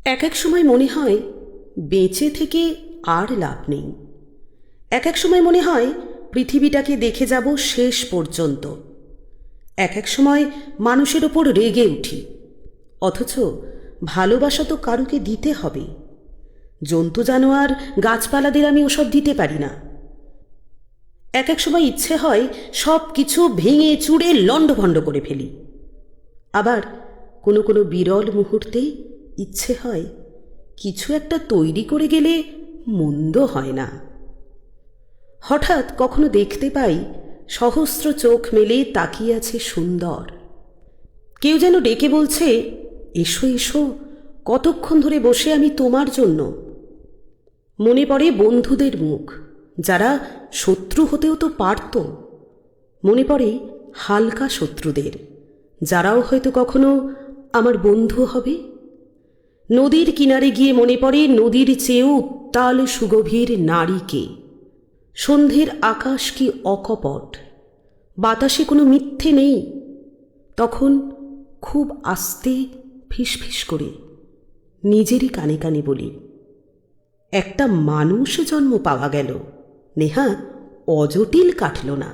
এক এক সময় মনে হয় বেঁচে থেকে আর লাভ নেই। এক এক সময় মনে হয় পৃথিবীটাকে দেখে যাব শেষ পর্যন্ত। এক এক সময় মানুষের ওপর রেগে উঠি, অথচ ভালোবাসা তো কারুকে দিতে হবে। জন্তু জানোয়ার গাছপালাদের আমি ওসব দিতে পারি না। এক এক সময় ইচ্ছে হয় সব কিছু ভেঙে চুড়ে লণ্ডভণ্ড করে ফেলি। আবার কোনো কোনো বিরল মুহূর্তে ইচ্ছে হয় কিছু একটা তৈরি করে গেলে মন্দ হয় না। হঠাৎ কখনো দেখতে পাই সহস্র চোখ মেলে তাকিয়ে আছে সুন্দর। কেউ যেন ডেকে বলছে, এসো এসো, কতক্ষণ ধরে বসে আমি তোমার জন্য। মনে পড়ে বন্ধুদের মুখ, যারা শত্রু হতেও তো পারত। মনে পড়ে হালকা শত্রুদের, যারাও হয়তো কখনো আমার বন্ধু হবে। নদীর কিনারে গিয়ে মনে পড়ে নদীর চেয়েও উত্তাল সুগভীর নারীকে। সন্ধ্যের আকাশ কি অকপট, বাতাসে কোনো মিথ্যে নেই। তখন খুব আস্তে ফিসফিস করে নিজেরই কানে কানে বলি, একটা মানুষ জন্ম পাওয়া গেল, নেহা অজটিল কাটল না।